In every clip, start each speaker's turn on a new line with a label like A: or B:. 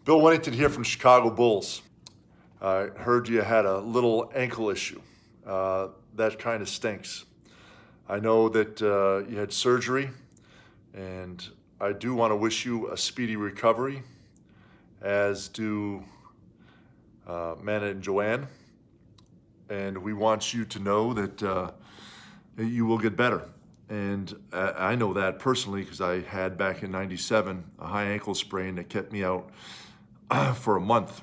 A: Bill Wennington here from Chicago Bulls. I heard you had a little ankle issue. That kind of stinks. I know that you had surgery, and I do want to wish you a speedy recovery, as do Manna and Joanne. And we want you to know that you will get better. And I know that personally because I had back in '97 a high ankle sprain that kept me out for a month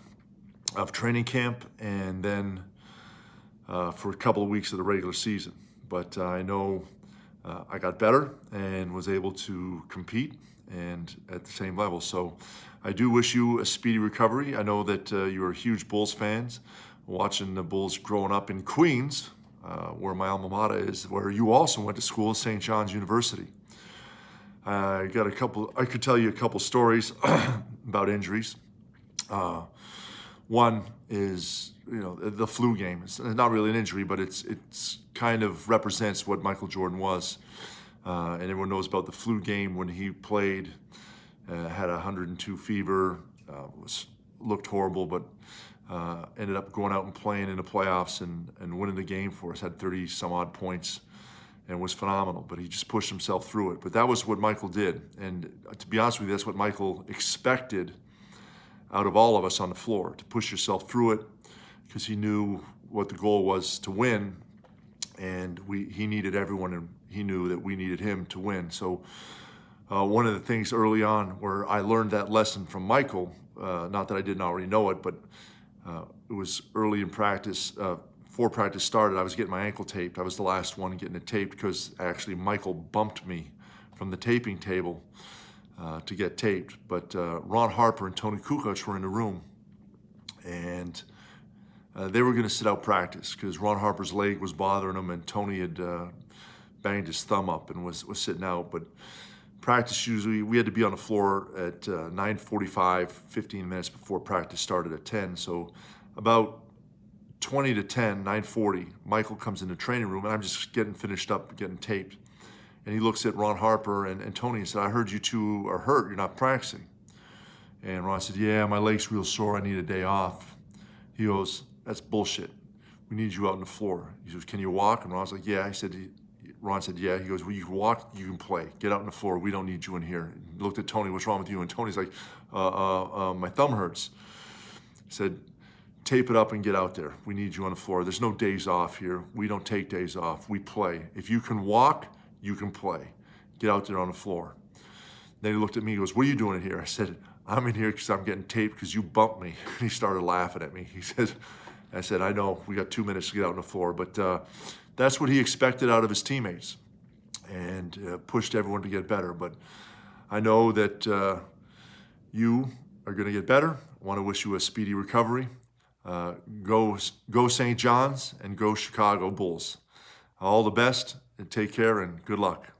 A: of training camp and then for a couple of weeks of the regular season. But I know I got better and was able to compete and at the same level. So I do wish you a speedy recovery. I know that you're huge Bulls fans, watching the Bulls growing up in Queens, where my alma mater is, where you also went to school, St. John's University. I could tell you a couple stories about injuries. One is, the flu game. It's not really an injury, but it's kind of represents what Michael Jordan was. And everyone knows about the flu game when he played, had 102 fever, looked horrible, but ended up going out and playing in the playoffs and winning the game for us, had 30 some odd points and was phenomenal, but he just pushed himself through it. But that was what Michael did. And to be honest with you, that's what Michael expected out of all of us on the floor, to push yourself through it, because he knew what the goal was, to win, and he needed everyone, and he knew that we needed him to win. So one of the things early on where I learned that lesson from Michael, not that I didn't already know it, but it was early in practice. Before practice started, I was getting my ankle taped. I was the last one getting it taped because actually Michael bumped me from the taping table to get taped. But Ron Harper and Tony Kukoc were in the room, and they were going to sit out practice because Ron Harper's leg was bothering him, and Tony had banged his thumb up and was sitting out. But practice, usually we had to be on the floor at 9:45, 15 minutes before practice started at 10. So about 20 to 10, 9:40, Michael comes in the training room, and I'm just getting finished up, getting taped. And he looks at Ron Harper and Tony and said, "I heard you two are hurt, you're not practicing." And Ron said, "Yeah, my leg's real sore, I need a day off." He goes, "That's bullshit. We need you out on the floor." He says, "Can you walk?" And Ron's like, "Yeah." Ron said, "Yeah." He goes, "Well, you can walk, you can play. Get out on the floor, we don't need you in here." He looked at Tony, "What's wrong with you?" And Tony's like, "My thumb hurts." He said, "Tape it up and get out there. We need you on the floor. There's no days off here. We don't take days off. We play. If you can walk, you can play. Get out there on the floor." Then he looked at me, he goes, "What are you doing in here?" I said, "I'm in here because I'm getting taped because you bumped me." He started laughing at me. He said, I said, "I know, we got 2 minutes to get out on the floor." But that's what he expected out of his teammates, and pushed everyone to get better. But I know that you are going to get better. I want to wish you a speedy recovery. Go St. John's and go Chicago Bulls. All the best, and take care, and good luck.